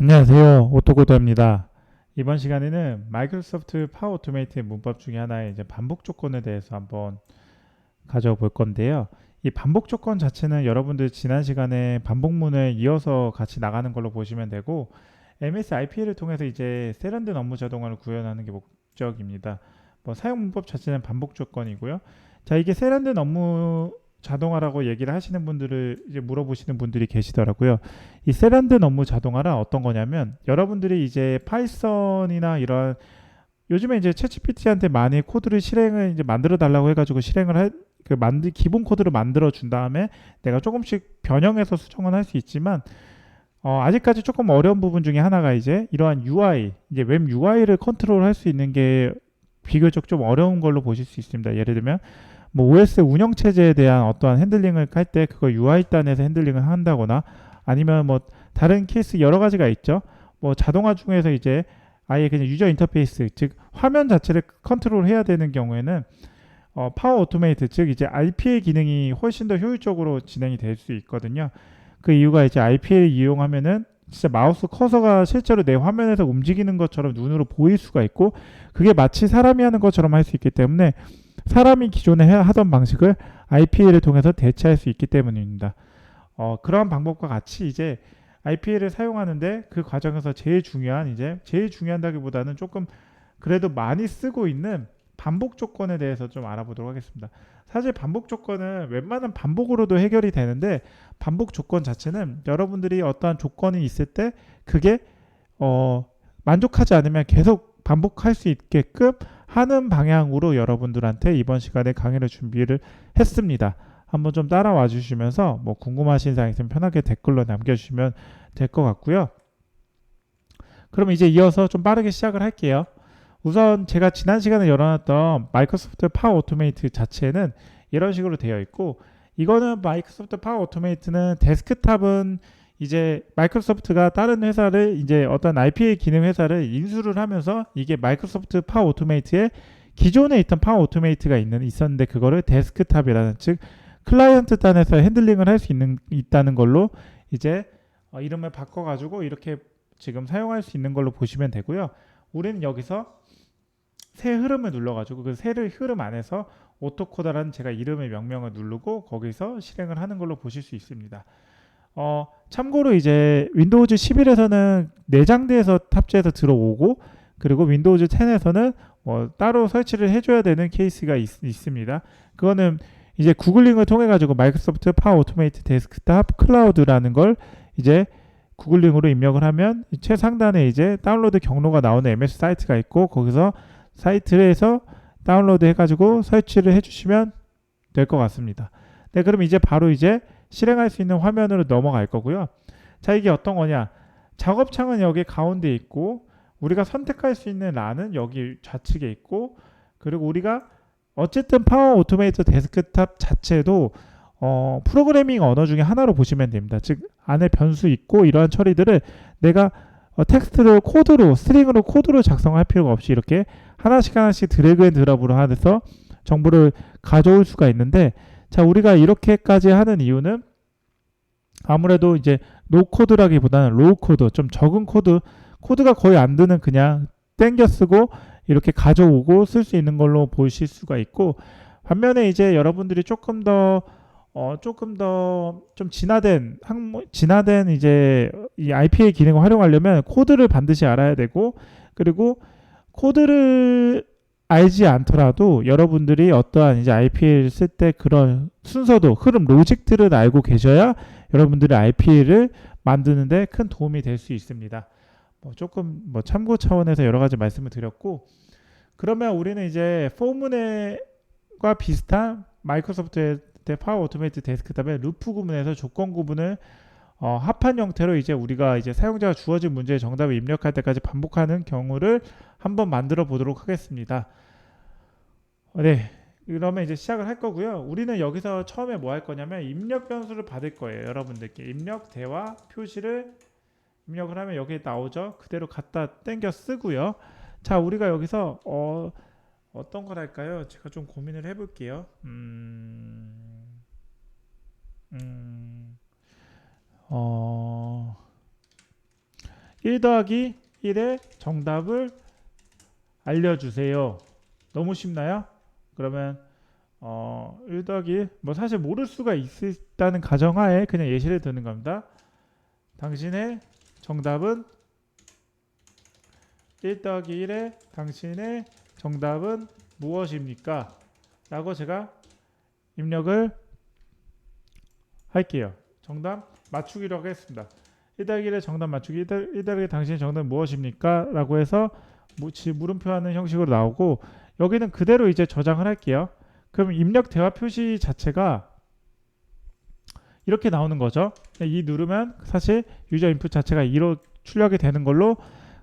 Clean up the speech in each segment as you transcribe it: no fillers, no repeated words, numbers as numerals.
안녕하세요. 오토코더입니다. 이번 시간에는 마이크로소프트 파워 오토메이트 문법 중에 하나의 이제 반복 조건에 대해서 한번 가져볼 건데요. 이 반복 조건 자체는 여러분들 지난 시간에 반복문을 이어서 같이 나가는 걸로 보시면 되고 MS IP를 통해서 이제 세련된 업무 자동화를 구현하는 게 목적입니다. 뭐 사용 문법 자체는 반복 조건이고요. 자, 이게 세련된 업무 자동화라고 얘기를 하시는 분들을 이제 물어보시는 분들이 계시더라고요. 이 세련된 업무 자동화란 어떤 거냐면 여러분들이 이제 파이썬이나 이런 요즘에 이제 챗GPT한테 많이 코드를 실행을 이제 만들어 달라고 해가지고 실행을 그 기본 코드를 만들어 준 다음에 내가 조금씩 변형해서 수정은 할 수 있지만 아직까지 조금 어려운 부분 중에 하나가 이제 이러한 UI 이제 웹 UI를 컨트롤 할 수 있는 게 비교적 좀 어려운 걸로 보실 수 있습니다. 예를 들면 뭐 OS 운영 체제에 대한 어떠한 핸들링을 할 때 그거 UI 단에서 핸들링을 한다거나 아니면 뭐 다른 케이스 여러 가지가 있죠. 뭐 자동화 중에서 이제 아예 그냥 유저 인터페이스 즉 화면 자체를 컨트롤 해야 되는 경우에는 파워 오토메이트 즉 이제 RPA 기능이 훨씬 더 효율적으로 진행이 될 수 있거든요. 그 이유가 이제 RPA를 이용하면은 진짜 마우스 커서가 실제로 내 화면에서 움직이는 것처럼 눈으로 보일 수가 있고 그게 마치 사람이 하는 것처럼 할 수 있기 때문에 사람이 기존에 하던 방식을 IPA를 통해서 대체할 수 있기 때문입니다. 그러한 방법과 같이 이제 IPA를 사용하는데 그 과정에서 제일 중요한다기보다는 조금 그래도 많이 쓰고 있는 반복 조건에 대해서 좀 알아보도록 하겠습니다. 사실 반복 조건은 웬만한 반복으로도 해결이 되는데 반복 조건 자체는 여러분들이 어떠한 조건이 있을 때 그게 어, 만족하지 않으면 계속 반복할 수 있게끔 하는 방향으로 여러분들한테 이번 시간에 강의를 준비를 했습니다. 한번 좀 따라와 주시면서 뭐 궁금하신 사항 있으면 편하게 댓글로 남겨주시면 될 것 같고요. 그럼 이제 이어서 좀 빠르게 시작을 할게요. 우선 제가 지난 시간에 열어놨던 마이크로소프트 파워 오토메이트 자체는 이런 식으로 되어 있고 이거는 마이크로소프트 파워 오토메이트는 데스크탑은 이제 마이크로소프트가 다른 회사를 이제 어떤 IPA 기능 회사를 인수를 하면서 이게 마이크로소프트 파워 오토메이트의 기존에 있던 파워 오토메이트가 있었는데 그거를 데스크탑이라는 즉 클라이언트 단에서 핸들링을 할 수 있다는 걸로 이제 이름을 바꿔가지고 이렇게 지금 사용할 수 있는 걸로 보시면 되고요. 우리는 여기서 새 흐름을 눌러가지고 그 새 흐름 안에서 오토코다라는 제가 이름의 명령을 누르고 거기서 실행을 하는 걸로 보실 수 있습니다. 참고로 이제 윈도우즈 11에서는 내장돼서 탑재해서 들어오고 그리고 윈도우즈 10에서는 따로 설치를 해줘야 되는 케이스가 있습니다. 그거는 이제 구글링을 통해 가지고 마이크로소프트 파워 오토메이트 데스크탑 클라우드라는 걸 이제 구글링으로 입력을 하면 최상단에 이제 다운로드 경로가 나오는 MS 사이트가 있고 거기서 사이트에서 다운로드 해가지고 설치를 해주시면 될 것 같습니다. 네, 그럼 이제 바로 이제 실행할 수 있는 화면으로 넘어갈 거고요. 자, 이게 어떤 거냐? 작업창은 여기 가운데 있고 우리가 선택할 수 있는 란은 여기 좌측에 있고 그리고 우리가 어쨌든 파워 오토메이터 데스크탑 자체도 프로그래밍 언어 중에 하나로 보시면 됩니다. 즉 안에 변수 있고 이러한 처리들을 내가 텍스트로 코드로 스트링으로 코드로 작성할 필요가 없이 이렇게 하나씩 드래그 앤 드랍으로 해서 정보를 가져올 수가 있는데 자 우리가 이렇게까지 하는 이유는 아무래도 이제 노 코드라기보다는 로우 코드 좀 적은 코드가 거의 안 드는 그냥 땡겨 쓰고 이렇게 가져오고 쓸 수 있는 걸로 보실 수가 있고 반면에 이제 여러분들이 조금 더 좀 진화된 이제 이 IPA 기능을 활용하려면 코드를 반드시 알아야 되고 그리고 코드를 알지 않더라도 여러분들이 어떠한 이제 IPA를 쓸 때 그런 순서도 흐름 로직들을 알고 계셔야 여러분들의 IPA를 만드는데 큰 도움이 될 수 있습니다. 조금 참고 차원에서 여러 가지 말씀을 드렸고 그러면 우리는 이제 포문과 비슷한 마이크로소프트의 파워 오토메이트 데스크탑의 루프 구문에서 조건 구문을 합한 형태로 이제 우리가 이제 사용자가 주어진 문제의 정답을 입력할 때까지 반복하는 경우를 한번 만들어 보도록 하겠습니다. 네. 그러면 이제 시작을 할 거고요. 우리는 여기서 처음에 뭐 할 거냐면 입력 변수를 받을 거예요. 여러분들께 입력 대화 표시를 입력을 하면 여기에 나오죠. 그대로 갖다 땡겨 쓰고요. 자, 우리가 여기서 어떤 걸 할까요? 제가 좀 고민을 해볼게요. 음, 어, 1 더하기 1의 정답을 알려주세요. 너무 쉽나요? 그러면 1 더하기 뭐 사실 모를 수가 있다는 가정하에 그냥 예시를 드는 겁니다. 당신의 정답은 1 더하기 1의 당신의 정답은 무엇입니까? 라고 제가 입력을 할게요. 정답 맞추기로 하겠습니다. 1 더하기 1의 정답 맞추기 1 더하기 당신의 정답은 무엇입니까? 라고 해서 물음표하는 형식으로 나오고 여기는 그대로 이제 저장을 할게요. 그럼 입력 대화 표시 자체가 이렇게 나오는 거죠. 이 누르면 사실 유저 인풋 자체가 2로 출력이 되는 걸로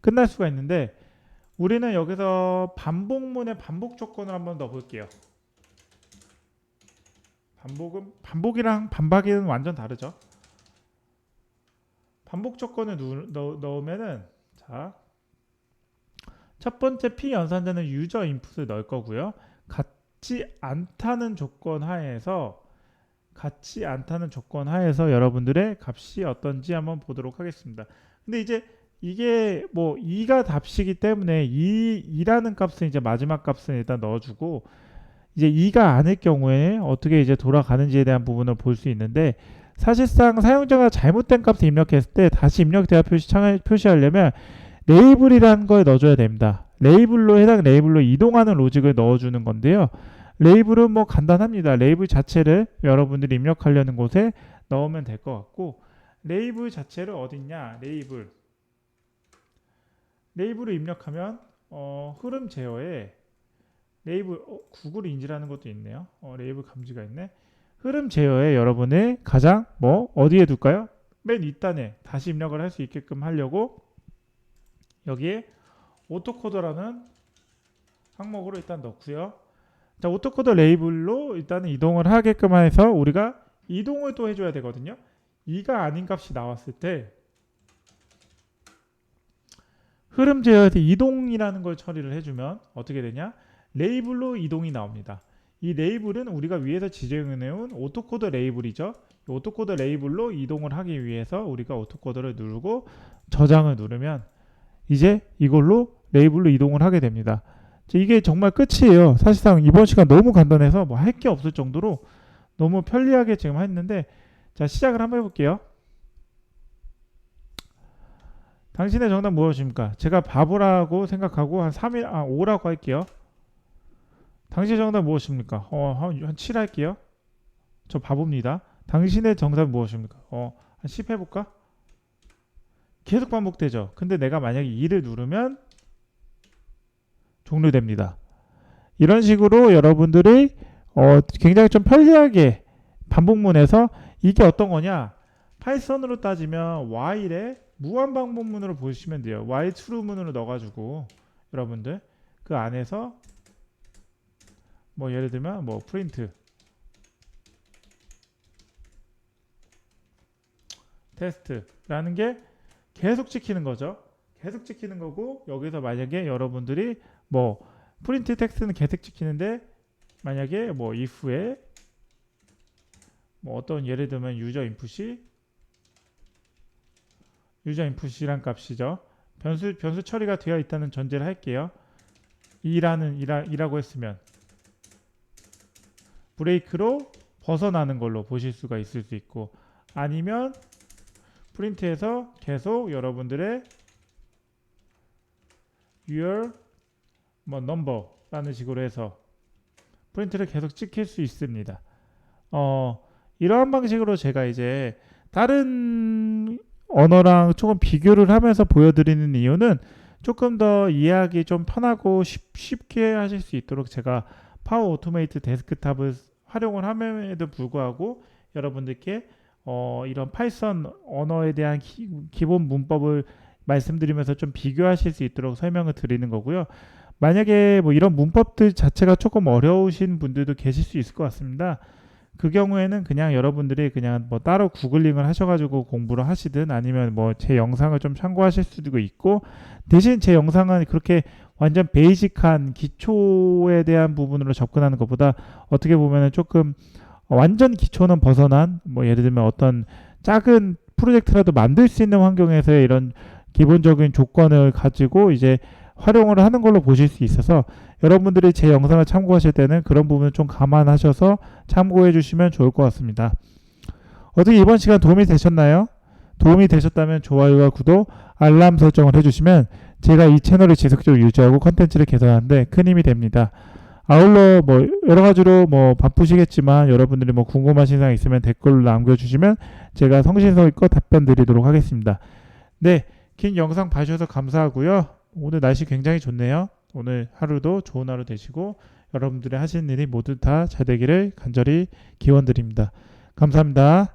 끝날 수가 있는데 우리는 여기서 반복문의 반복 조건을 한번 넣어 볼게요. 반복이랑 반박이는 완전 다르죠. 반복 조건을 넣으면은 자, 첫 번째 P 연산자는 유저 인풋을 넣을 거고요. 같지 않다는 조건 하에서 여러분들의 값이 어떤지 한번 보도록 하겠습니다. 근데 이제 이게 뭐 2가 답시기 때문에 2라는 값은 이제 마지막 값은 일단 넣어주고 이제 2가 아닐 경우에 어떻게 이제 돌아가는지에 대한 부분을 볼 수 있는데 사실상 사용자가 잘못된 값을 입력했을 때 다시 입력 대화 표시창을 표시하려면 레이블이라는 걸 넣어줘야 됩니다. 해당 레이블로 이동하는 로직을 넣어주는 건데요. 레이블은 뭐 간단합니다. 레이블 자체를 여러분들이 입력하려는 곳에 넣으면 될 것 같고 레이블 자체를 어딨냐? 레이블을 입력하면 흐름 제어에 레이블 구글 인지라는 것도 있네요. 레이블 감지가 있네. 흐름 제어에 여러분의 가장 어디에 둘까요? 맨 윗단에 다시 입력을 할 수 있게끔 하려고 여기에 오토코더라는 항목으로 일단 넣고요. 자, 오토코더 레이블로 일단은 이동을 하게끔 해서 우리가 이동을 또 해줘야 되거든요. 2가 아닌 값이 나왔을 때 흐름 제어에서 이동이라는 걸 처리를 해주면 어떻게 되냐? 레이블로 이동이 나옵니다. 이 레이블은 우리가 위에서 지정해놓은 오토코더 레이블이죠. 오토코더 레이블로 이동을 하기 위해서 우리가 오토코더를 누르고 저장을 누르면 이제 이걸로 레이블로 이동을 하게 됩니다. 이게 정말 끝이에요. 사실상 이번 시간 너무 간단해서 뭐 할 게 없을 정도로 너무 편리하게 지금 했는데 자, 시작을 한번 해볼게요. 당신의 정답 무엇입니까? 제가 바보라고 생각하고 한 5라고 할게요. 당신의 정답 무엇입니까? 한 7 할게요. 저 바보입니다. 당신의 정답 무엇입니까? 한 10 해볼까? 계속 반복되죠. 근데 내가 만약에 2를 누르면 종료됩니다. 이런 식으로 여러분들이 굉장히 좀 편리하게 반복문에서 이게 어떤 거냐? 파이썬으로 따지면 while의 무한 반복문으로 보시면 돼요. while true문으로 넣어가지고 여러분들 그 안에서 뭐 예를 들면 뭐 프린트 테스트라는 게 계속 찍히는 거죠. 계속 찍히는 거고 여기서 만약에 여러분들이 뭐 프린트 텍스트는 계속 찍히는데 만약에 뭐 if에 뭐 어떤 예를 들면 유저 인풋이란 값이죠. 변수 처리가 되어 있다는 전제를 할게요. 이라고 했으면 브레이크로 벗어나는 걸로 보실 수가 있을 수 있고 아니면 프린트에서 계속 여러분들의 your number라는 식으로 해서 프린트를 계속 찍힐 수 있습니다. 이러한 방식으로 제가 이제 다른 언어랑 조금 비교를 하면서 보여드리는 이유는 조금 더 이해하기 좀 편하고 쉽게 하실 수 있도록 제가 파워 오토메이트 데스크탑을 활용을 함에도 불구하고 여러분들께 이런 파이썬 언어에 대한 기본 문법을 말씀드리면서 좀 비교하실 수 있도록 설명을 드리는 거고요. 만약에 뭐 이런 문법들 자체가 조금 어려우신 분들도 계실 수 있을 것 같습니다. 그 경우에는 그냥 여러분들이 그냥 뭐 따로 구글링을 하셔가지고 공부를 하시든 아니면 뭐 제 영상을 좀 참고하실 수도 있고 대신 제 영상은 그렇게 완전 베이직한 기초에 대한 부분으로 접근하는 것보다 어떻게 보면은 조금 완전 기초는 벗어난 뭐 예를 들면 어떤 작은 프로젝트라도 만들 수 있는 환경에서의 이런 기본적인 조건을 가지고 이제 활용을 하는 걸로 보실 수 있어서 여러분들이 제 영상을 참고하실 때는 그런 부분을 좀 감안하셔서 참고해 주시면 좋을 것 같습니다. 어떻게 이번 시간 도움이 되셨나요? 도움이 되셨다면 좋아요와 구독, 알람 설정을 해주시면 제가 이 채널을 지속적으로 유지하고 컨텐츠를 개선하는데 큰 힘이 됩니다. 아울러 뭐 여러 가지로 뭐 바쁘시겠지만 여러분들이 뭐 궁금하신 사항 있으면 댓글로 남겨주시면 제가 성실성의껏 답변 드리도록 하겠습니다. 네, 긴 영상 봐주셔서 감사하고요. 오늘 날씨 굉장히 좋네요. 오늘 하루도 좋은 하루 되시고 여러분들이 하시는 일이 모두 다 잘 되기를 간절히 기원드립니다. 감사합니다.